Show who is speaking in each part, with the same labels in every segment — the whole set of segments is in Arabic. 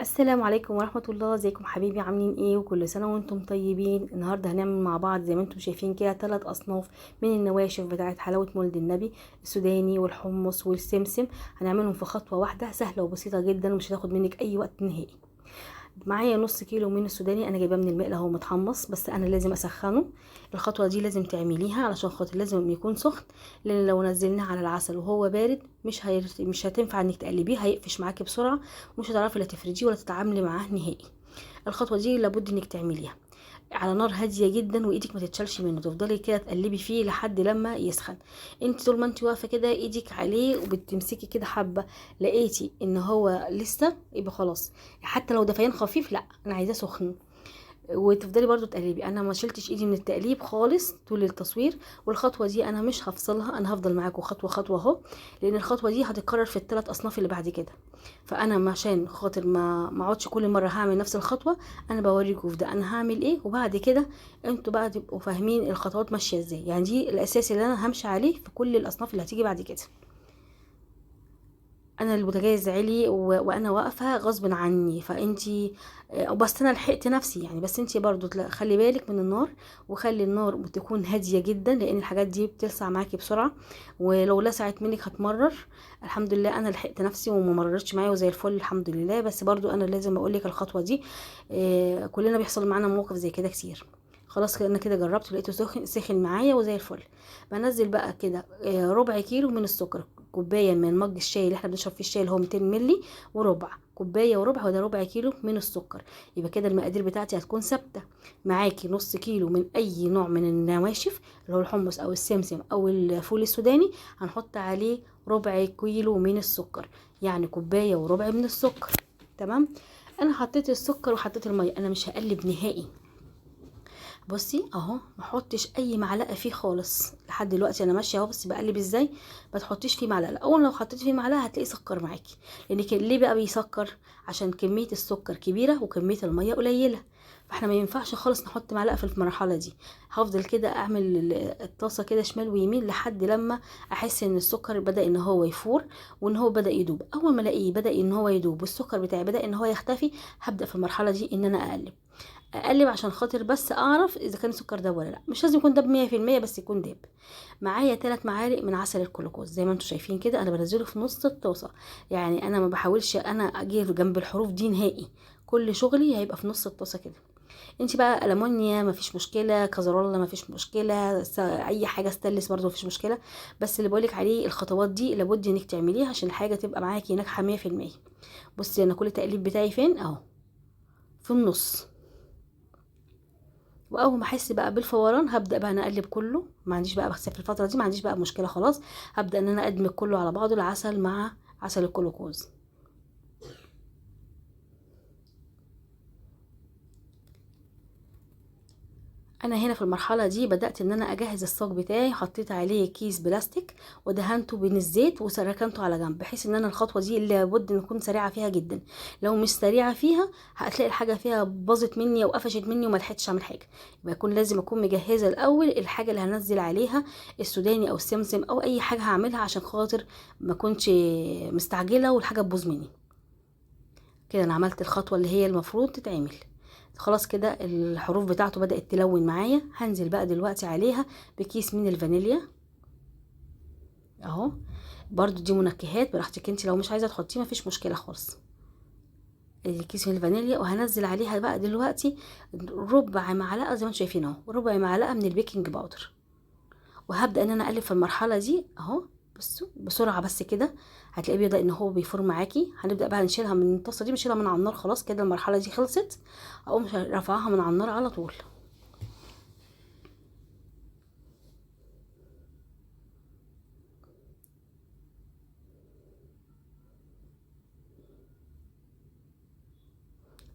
Speaker 1: السلام عليكم ورحمة الله. ازيكم حبيبي؟ عاملين ايه؟ وكل سنة وانتم طيبين. النهاردة هنعمل مع بعض زي ما انتم شايفين كده 3 اصناف من النواشف بتاعت حلاوة مولد النبي: السوداني والحمص والسمسم. هنعملهم في خطوة واحدة سهلة وبسيطة جدا ومش هتاخد منك اي وقت نهائي. معايا نص كيلو من السوداني، انا جايباه من المقله، هو متحمص بس انا لازم اسخنه. الخطوه دي لازم تعمليها علشان خاطر لازم يكون سخن، لان لو نزلناه على العسل وهو بارد مش هتنفع انك تقلبيه، هيقفش معاكي بسرعه ومش هتعرفي لا تفرديه ولا تتعاملي معاه نهائي. الخطوه دي لابد انك تعمليها على نار هاديه جدا، وايدك ما تتشالش منه، تفضلي كده تقلبي فيه لحد لما يسخن. انت طول ما انت واقفه كده ايدك عليه وبتمسكي كده حبه، لقيتي ان هو لسه، يبقى خلاص. حتى لو دفيان خفيف، لا انا عايزاه سخن. وتفضلي برضو تقلبي. انا ما شلتش ايدي من التقليب خالص طول التصوير. والخطوه دي انا مش هفصلها، انا هفضل معاكم خطوه خطوه اهو، لان الخطوه دي هتتكرر في ال3 اصناف اللي بعد كده. فانا عشان خاطر ما اقعدش كل مره هعمل نفس الخطوه، انا بوريكم في ده انا هعمل ايه، وبعد كده انتوا بقى تبقوا فاهمين الخطوات ماشيه ازاي. يعني دي الاساس اللي انا همشي عليه في كل الاصناف اللي هتيجي بعد كده. انا البوتاجاز عالي وانا واقفه غصب عني، فانتي بس انا لحقت نفسي يعني. بس انتي برضو خلي بالك من النار، وخلي النار تكون هاديه جدا، لان الحاجات دي بتلسع معاكي بسرعه، ولو لسعت منك هتمرر. الحمد لله انا لحقت نفسي وما مررتش معايا وزي الفل الحمد لله. بس برضو انا لازم اقول لك الخطوه دي، كلنا بيحصل معانا مواقف زي كده كتير. خلاص كده انا كده جربت ولقيته سخن معايا وزي الفل. بنزل بقى كده ربع كيلو من السكر، كوبايه من مج الشاي اللي احنا بنشرب فيه الشاي اللي هو 200 مللي، وربع كوبايه وربع، وده ربع كيلو من السكر. يبقى كده المقادير بتاعتي هتكون ثابته. معاكي نص كيلو من اي نوع من النواشف، اللي هو الحمص او السمسم او الفول السوداني، هنحط عليه ربع كيلو من السكر، يعني كوبايه وربع من السكر. تمام. انا حطيت السكر وحطيت الميه، انا مش هقلب نهائي. بصي اهو، ما احطش اي معلقه فيه خالص لحد دلوقتي انا ماشيه اهو. بس بقلب ازاي؟ ما تحطيش فيه معلقه. اول لو حطيتي فيه معلقه هتلاقيه سكر معاكي. ليه بقى بيسكر؟ عشان كميه السكر كبيره وكميه الميه قليله، فاحنا ما ينفعش خالص نحط معلقه في المرحله دي. هفضل كده اعمل الطاسه كده شمال ويمين لحد لما احس ان السكر بدا ان هو يفور وان هو بدا يدوب. اول ما الاقيه بدا ان هو يدوب والسكر بتاعي بدا ان هو يختفي، هبدا في المرحله دي ان انا اقلب عشان خاطر بس اعرف اذا كان السكر داب ولا لا. مش لازم يكون داب 100%، بس يكون داب. معايا 3 معالق من عسل الكلوكوز، زي ما انتم شايفين كده انا بنزله في نص الطاسه. يعني انا ما بحاولش انا اجي جنب الحروف دي نهائي، كل شغلي هيبقى في نص الطاسه كده. انت بقى المونيا مفيش مشكله، كازارولا مفيش مشكله، اي حاجه ستانلس برضو مفيش مشكله. بس اللي بقولك عليه الخطوات دي لابد انك تعمليها عشان الحاجه تبقى معاكي ناجحه 100%. بصي انا كل التقليب بتاعي فين اهو، في النص. واول ما احس بقى بالفوران هبدا بقى انا اقلب كله. ما عنديش بقى، بس في الفتره دي ما عنديش بقى مشكله خلاص. هبدا ان انا ادمج كله على بعضه، العسل مع عسل الكلوكوز. انا هنا في المرحله دي بدات ان انا اجهز الصاج بتاعي. حطيت عليه كيس بلاستيك ودهنته بين الزيت وسركنته على جنب، بحيث ان انا الخطوه دي اللي لابد ان اكون سريعه فيها جدا. لو مش سريعه فيها هتلاقي الحاجه فيها باظت مني او قفشت مني وما لحقتش اعمل حاجه. يبقى يكون لازم اكون مجهزه الاول الحاجه اللي هنزل عليها السوداني او السمسم او اي حاجه هعملها، عشان خاطر ما كنتش مستعجله والحاجه تبوظ مني. كده انا عملت الخطوه اللي هي المفروض تتعمل. خلاص كده الحروف بتاعته بدأت تلون معايا. هنزل بقى دلوقتي عليها بكيس من الفانيليا اهو. برضو دي منكهات براحتك، انت لو مش عايزه تحطيه مفيش مشكله خالص. الكيس من الفانيليا، وهنزل عليها بقى دلوقتي ربع معلقه زي ما انتم شايفين اهو، ربع معلقه من البيكنج باودر. وهبدا ان انا اقلب في المرحله دي اهو. بصوا بسرعه بس كده هتلاقيه بيبدا ان هو بيفور معاكي. هنبدا بقى نشيلها من الطاسه دي، نشيلها من على النار. خلاص كده المرحله دي خلصت، اقوم رافعاها من على النار على طول.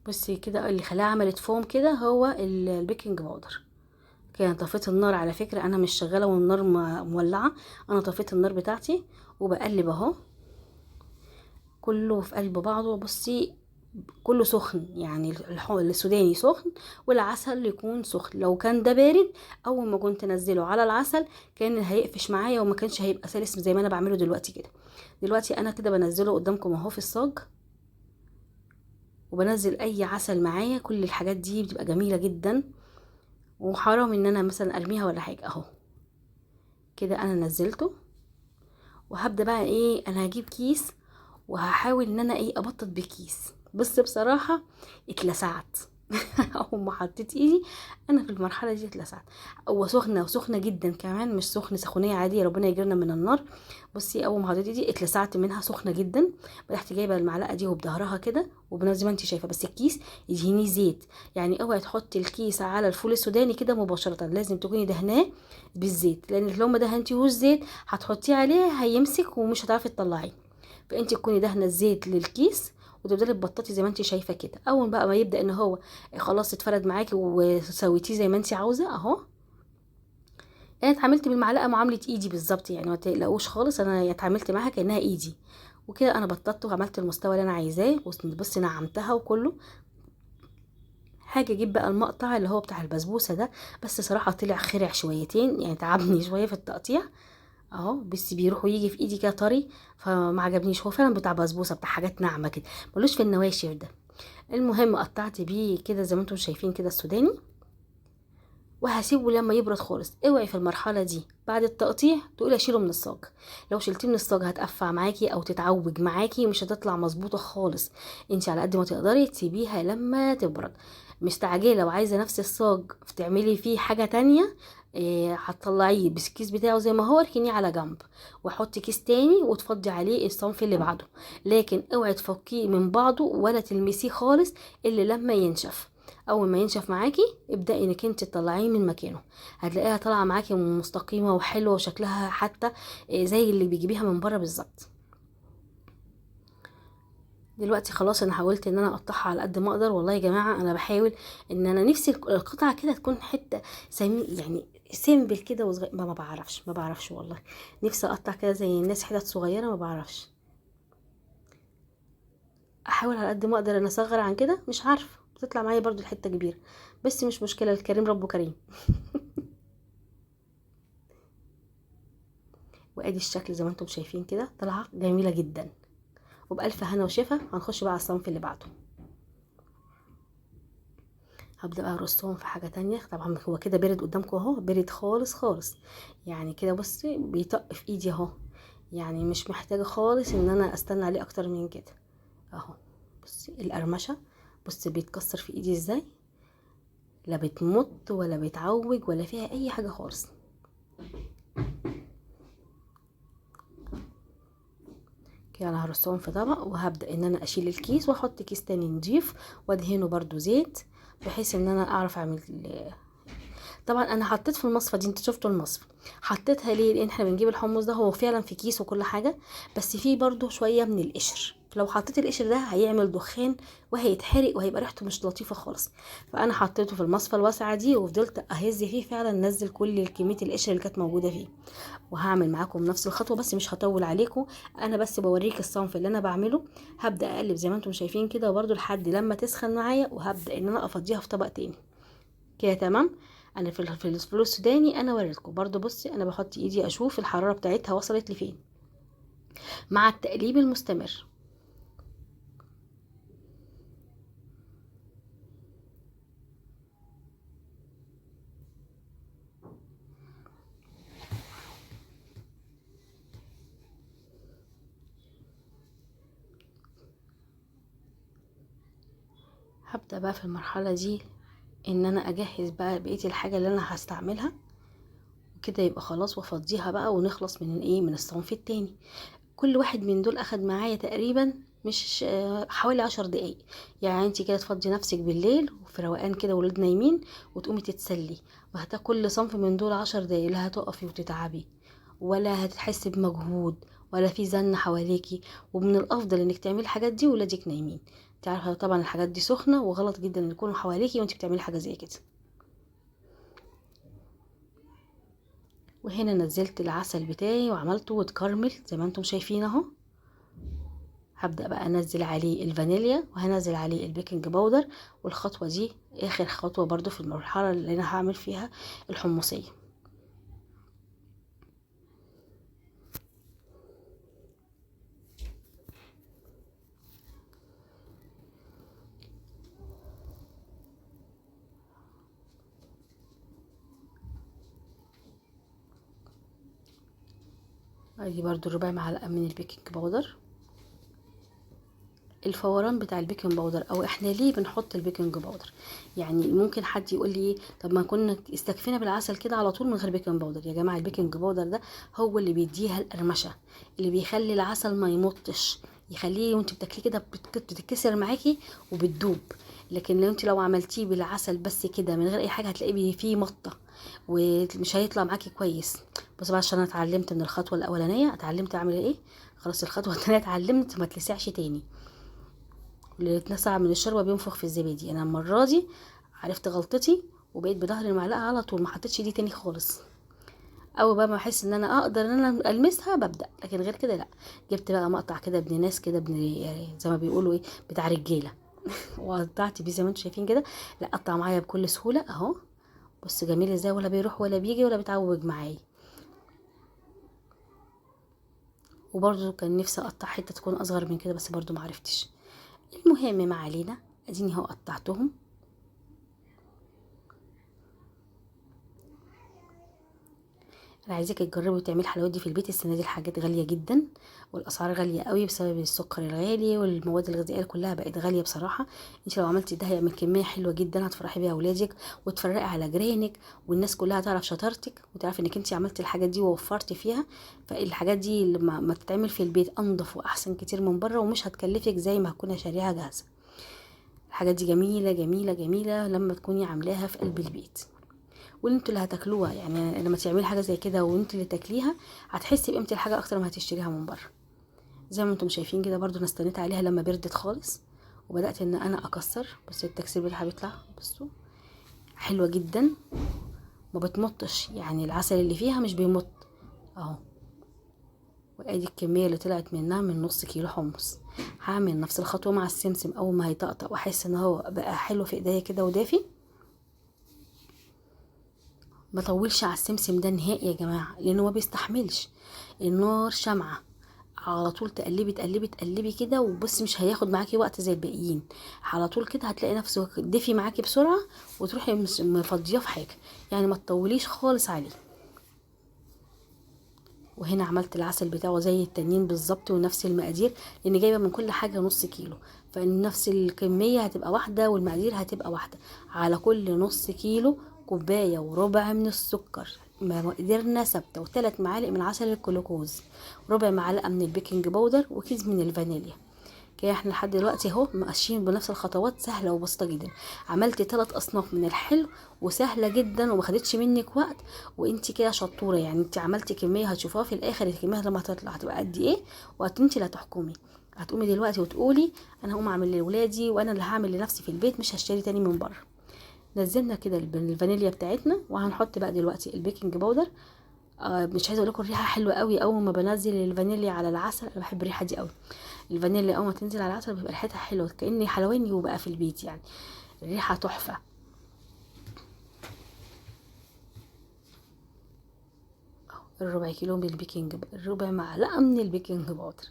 Speaker 1: بصي كده اللي خلاها عملت فوم كده هو البيكنج باودر. كده طفيت النار، على فكره انا مش شغاله والنار مولعه، انا طفيت النار بتاعتي وبقلب اهو. كله في قلب بعضه. بصي كله سخن، يعني السوداني سخن والعسل يكون سخن. لو كان ده بارد اول ما كنت انزله على العسل كان هيقفش معايا وما كانش هيبقى سلس زي ما انا بعمله دلوقتي كده. دلوقتي انا كده بنزله قدامكم اهو في الصاج، وبنزل اي عسل معايا. كل الحاجات دي بتبقى جميله جدا، وحرام ان انا مثلا ارميها ولا حاجه. اهو كده انا نزلته، وهبدا بقى ايه، انا هجيب كيس وهحاول ان انا ايه ابطط بكيس. بس بصراحه اتلسعت. اول ما حطيت ايدي انا في المرحله دي اتلسعت. وسخنه وسخنه جدا كمان، مش سخونيه عاديه، ربنا يجرنا من النار. بصي اول ما حطيت ايدي اتلسعت منها، سخنه جدا. رحت جايبه المعلقه دي وبظهرها كده وبنزل ما انت شايفه. بس الكيس يدهنيه زيت، يعني اوعي تحطي الكيس على الفول السوداني كده مباشره، لازم تكوني دهناه بالزيت، لان لو ما دهنتيهوش زيت هتحطيه عليه هيمسك ومش هتعرفي تطلعيه. فانت تكوني دهنه الزيت للكيس، وتفضلي تبططي زي ما انت شايفه كده. اول بقى ما يبدا ان هو خلاص اتفرد معاكي وسويتيه زي ما انت عاوزه اهو. انا اتعاملت بالمعلقه معامله ايدي بالظبط، يعني ما تقلقوش خالص، انا اتعاملت معاها كانها ايدي. وكده انا بططت وعملت المستوى اللي انا عايزاه، بصي نعمتها وكله. حاجه اجيب بقى المقطع اللي هو بتاع البسبوسه ده، بس صراحه طلع خرع شويتين، يعني تعبني شويه في التقطيع اهو. بس بيروح ويجي في ايدي كده طري، فما عجبنيش. هو فعلا بتاع بسبوسه، بتاع حاجات ناعمه كده، ملوش في النواشف ده. المهم قطعت بيه كده زي ما انتم شايفين كده السوداني، وهسيبه لما يبرد خالص. اوعي في المرحله دي بعد التقطيع تقولي اشيله من الصاج. لو شلتيه من الصاج هتقفع معاكي او تتعوج معاكي، مش هتطلع مظبوطه خالص. انت على قد ما تقدري تسيبيها لما تبرد. مستعجله وعايزه نفس الصاج تعملي فيه حاجه تانية، هتطلعيه بس الكيس بتاعه زي ما هو، اركنيه على جنب وحطي كيس تاني وتفضي عليه الصنف اللي بعده. لكن اوعي تفكيه من بعضه ولا تلمسيه خالص الا لما ينشف. اول ما ينشف معاكي ابدأي انك انت تطلعيه من مكانه، هتلاقيها طالعه معاكي مستقيمه وحلوه وشكلها حتى زي اللي بيجيبيها من بره بالظبط. دلوقتي خلاص انا حاولت ان انا اقطعها على قد ما اقدر. والله يا جماعه انا بحاول ان انا نفسي القطعه كده تكون حته يعني سيمبل كده وصغير. ما بعرفش والله. نفسي اقطع كده زي الناس حتت صغيره، ما بعرفش. احاول على قد ما اقدر ان اصغر عن كده، مش عارفه بتطلع معايا برضو الحته كبيره. بس مش مشكله، الكريم ربه كريم. وادي الشكل زي ما انتم شايفين كده، طالعه جميله جدا. وبألف هنا وشفا. هنخش بقى على الصنف اللي بعده. هبدأ بقى ارصهم في حاجه تانية. طبعا هو كده بارد قدامكم اهو، بارد خالص خالص. يعني كده بصي بيطق في ايدي اهو، يعني مش محتاجه خالص ان انا استنى عليه اكتر من كده اهو. بصي القرمشه، بصي بيتكسر في ايدي ازاي، لا بتمط ولا بيتعوج ولا فيها اي حاجه خالص. كده انا هرصهم في طبق، وهبدأ ان انا اشيل الكيس واحط كيس تاني نضيف وادهنه برضو زيت، بحيث ان انا اعرف اعمل. طبعا انا حطيت في المصفى دي، انتوا شفتوا المصفى حطيتها ليه؟ لان احنا بنجيب الحمص ده هو فعلا في كيس وكل حاجه، بس فيه برضو شويه من القشر. لو حطيت القشر ده هيعمل دخان وهيتحرق وهيبقى ريحته مش لطيفه خالص. فانا حطيته في المصفى الواسعه دي وفضلت اهز فيه، فعلا نزل كل كميه القشر اللي كانت موجوده فيه. وهعمل معاكم نفس الخطوه بس مش هطول عليكم، انا بس بوريك الصنف اللي انا بعمله. هبدا اقلب زي ما انتم شايفين كده، وبرده لحد لما تسخن معايا، وهبدا ان انا افضيها في طبق تاني كده. تمام. انا في الفول السوداني انا وريتكم برده. بصي انا بحط ايدي اشوف الحراره بتاعتها وصلت لفين مع التقليب المستمر. هبدا بقى في المرحله دي ان انا اجهز بقى بقيه الحاجه اللي انا هستعملها، وكده يبقى خلاص وافضيها بقى ونخلص من ايه، من الصنف التاني. كل واحد من دول اخد معايا تقريبا مش حوالي 10 دقايق. يعني انت كده تفضي نفسك بالليل وفي روقان كده ولاد نايمين، وتقومي تتسلي، كل صنف من دول 10 دقايق. لا هتقفي وتتعبي ولا هتحسي بمجهود ولا في زن حواليكي. ومن الافضل انك تعملي الحاجات دي ولادك نايمين. تعرفي طبعا الحاجات دي سخنه، وغلط جدا ان يكونوا حواليكي وانت بتعملي حاجه زي كده. وهنا نزلت العسل بتاعي وعملته واتكرمل زي ما انتم شايفين اهو. هبدأ بقى انزل عليه الفانيليا وهنزل عليه البيكنج باودر. والخطوة دي اخر خطوة برضو في المرحلة اللي انا هعمل فيها الحمصية. ادي برضو ربع معلقه من البيكنج باودر. الفوران بتاع البيكنج باودر، او احنا ليه بنحط البيكنج باودر؟ يعني ممكن حد يقول لي طب ما كنا استكفينا بالعسل كده على طول من غير بيكنج باودر. يا جماعه البيكنج باودر ده هو اللي بيديها القرمشه، اللي بيخلي العسل ما يمطش، يخليه وانت بتاكليه كده بتتكسر معاكي وبتدوب. لكن لو عملتيه بالعسل بس كده من غير اي حاجه هتلاقيه فيه مطه ومش هيطلع معاكي كويس. بس بقى عشان انا اتعلمت من الخطوه الاولانيه، اتعلمت اعمل ايه، خلاص الخطوه الثانيه اتعلمت ما تلسعش تاني. اللي اتنسع من الشوربه بينفخ في الزبادي. انا المره دي عرفت غلطتي وبقيت بظهر المعلقه على طول، ما حطيتش دي تاني خالص. اول بقى ما احس ان انا اقدر ان انا المسها ببدا، لكن غير كده لا. جبت بقى مقطع كده ابن ناس كده، ابن يعني زي ما بيقولوا ايه بتاع رجاله وقطعت بيه زي ما انتم شايفين كده. لا قطع معايا بكل سهوله اهو. بص جميل ازاي، ولا بيروح ولا بيجي ولا بيتعوج معايا. وبرده كان نفسي اقطع حته تكون اصغر من كده بس برده ما عرفتش. المهم ما علينا، اديني اهو قطعتهم. انا عايزاكي تجربي وتعملي الحلويات دي في البيت. السنه دي الحاجات غاليه جدا والاسعار غاليه قوي بسبب السكر الغالي والمواد الغذائيه كلها بقت غاليه بصراحه. انت لو عملتي ده هيعمل كميه حلوه جدا هتفرحي بيها اولادك وتفرقي على جيرانك، والناس كلها تعرف شطارتك وتعرف انك انت عملتي الحاجات دي ووفرتي فيها. فالحاجات دي لما ما تتعمل في البيت انضف واحسن كتير من بره، ومش هتكلفك زي ما هتكوني شاريها جاهزه. الحاجات دي جميله جميله جميله لما تكوني عاملاها في قلب البيت، وانتوا اللي هتاكلوها. يعني لما تعملي حاجه زي كده وانتوا اللي تاكليها هتحسي بقيمه الحاجه اكتر ما هتشتريها من بره. زي ما انتم شايفين كده برضو انا استنيت عليها لما بردت خالص وبدات ان انا اكسر. بس التكسير بتاعها بيطلع بصوا حلوه جدا، ما بتمطش، يعني العسل اللي فيها مش بيمط اهو. وادي الكميه اللي طلعت منها من نص كيلو حمص. هعمل نفس الخطوه مع السمسم. اول ما هيطقطق واحس ان هو بقى حلو في ايديا كده ودافي، ما طولش على السمسم ده نهائي يا جماعه، لانه ما بيستحملش النار شمعه. على طول تقلبي تقلبي تقلبي كده، وبص مش هياخد معاكي وقت زي الباقيين. على طول كده هتلاقي نفسه دفي معاكي بسرعه وتروحي مفضيه في حاجه. يعني ما تطوليش خالص عليه. وهنا عملت العسل بتاعه زي التانيين بالظبط ونفس المقادير، لان جايبه من كل حاجه نص كيلو، فنفس الكميه هتبقى واحده والمقادير هتبقى واحده. على كل نص كيلو كوبايه وربع من السكر، مقدارنا ثابته، وثلاث معالق من عسل الجلوكوز، وربع معلقه من البيكنج باودر، وكيس من الفانيليا. كده احنا لحد دلوقتي اهو ماشيين بنفس الخطوات، سهله وبسيطه جدا. عملت 3 اصناف من الحلو وسهله جدا وما خدتش منك وقت. وانت كده شطوره، يعني انت عملتي كميه هتشوفوها في الاخر الكميه لما هتطلع هتبقى قد ايه، وانت اللي هتحكمي. هتقومي دلوقتي وتقولي انا هقوم اعمل لاولادي وانا اللي هعمل لنفسي في البيت، مش هشتري تاني من بره. نزلنا كده الفانيليا بتاعتنا، وهنحط بقى دلوقتي البيكنج باودر. مش عايزه اقول لكم الريحه حلوه قوي. اول ما بنزل الفانيليا على العسل، انا بحب الريحه دي قوي. الفانيليا اول ما تنزل على العسل بيبقى ريحتها حلوه كاني حلواني وبقى في البيت، يعني الريحه تحفه. الربع كيلو من الربع معلقه من البيكنج باودر.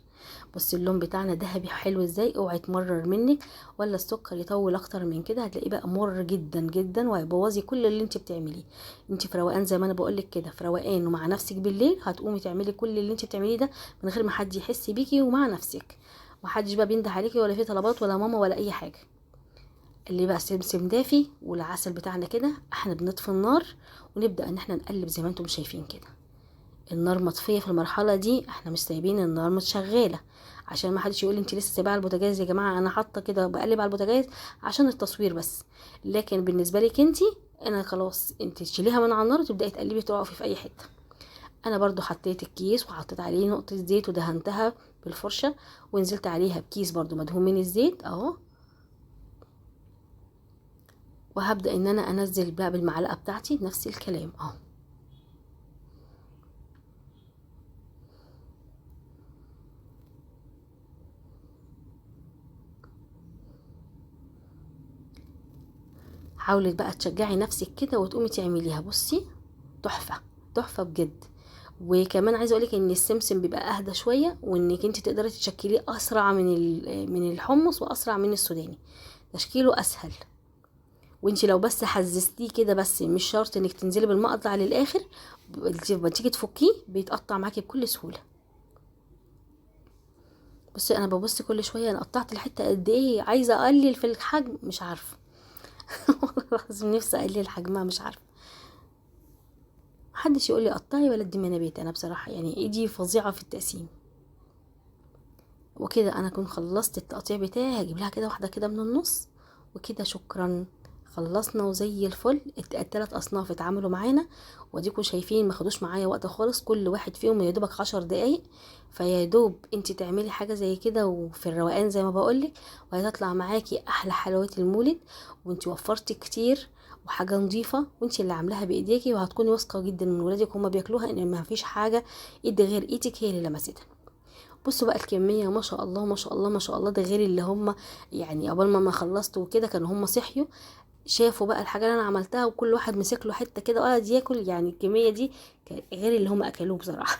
Speaker 1: بص اللون بتاعنا ذهبي حلو ازاي. اوعي تمرر منك ولا السكر يطول اكتر من كده، هتلاقيه بقى مر جدا جدا وهيبوظي كل اللي انت بتعمليه. انت في روقان زي ما انا بقولك كده، في روقان ومع نفسك بالليل هتقومي تعملي كل اللي انت بتعمليه ده من غير ما حد يحس بيكي ومع نفسك. محدش بقى بينده عليكي ولا في طلبات ولا ماما ولا اي حاجه. اللي بقى سمسم دافي والعسل بتاعنا كده، احنا بنطفي النار ونبدا ان احنا نقلب زي ما انتم شايفين كده. النار مطفيه في المرحله دي، احنا مش سايبين النار متشغله عشان ما حدش يقول انت لسه سايباها على البوتاجاز. يا جماعه انا حاطه كده بقلب على البوتاجاز عشان التصوير بس، لكن بالنسبه لك انت انا خلاص انت تشيليها من على النار وتبداي تقلبي تقفي في اي حته. انا برضو حطيت الكيس وحطيت عليه نقطه زيت ودهنتها بالفرشه، ونزلت عليها بكيس برضو مدهون من الزيت اهو. وهبدا ان انا انزل بقى بالمعلقه بتاعتي نفس الكلام اهو. حاولي بقى تشجعي نفسك كده وتقومي تعمليها. بصي تحفه تحفه بجد. وكمان عايزه اقولك ان السمسم بيبقى اهدى شويه، وانك انت تقدري تشكليه اسرع من الحمص واسرع من السوداني، تشكيله اسهل. وانت لو بس حززتيه كده بس، مش شرط انك تنزلي بالمقطع للاخر، لما تيجي تفكيه بيتقطع معاكي بكل سهوله. بصي انا ببص كل شويه انا قطعت الحته قد ايه، عايزه اقلل في الحجم مش عارفه. والله العظيم نفسي اقلل حجمها مش عارفه. محدش يقول لي قطعي ولا ادي منابات، انا بصراحه يعني ايدي فظيعه في التقسيم. وكده انا كنت خلصت التقطيع بتاعي، هجيب لها كده واحده كده من النص، وكده شكرا. خلصنا وزي الفل. التلات اصناف اتعاملوا معانا، واديكم شايفين ما خدوش معايا وقت خالص، كل واحد فيهم يا دوبك 10 دقايق. فيا دوب انت تعملي حاجه زي كده وفي الروقان زي ما بقولك، وهتطلع معاكي احلى حلويات المولد، وانت وفرتي كتير، وحاجه نظيفه وانت اللي عاملاها بايديكي، وهتكوني واثقه جدا من ولادك هما بياكلوها ان ما فيش حاجه ايد غير ايدك هي اللي لمستها. بصوا بقى الكميه ما شاء الله ما شاء الله ما شاء الله، ده غير اللي هم يعني قبل ما خلصت وكده كانوا هم صحيوا، شافوا بقى الحاجه اللي انا عملتها، وكل واحد مسك له حته كده وقعد ياكل، يعني الكميه دي غير اللي هم اكلوه بصراحه.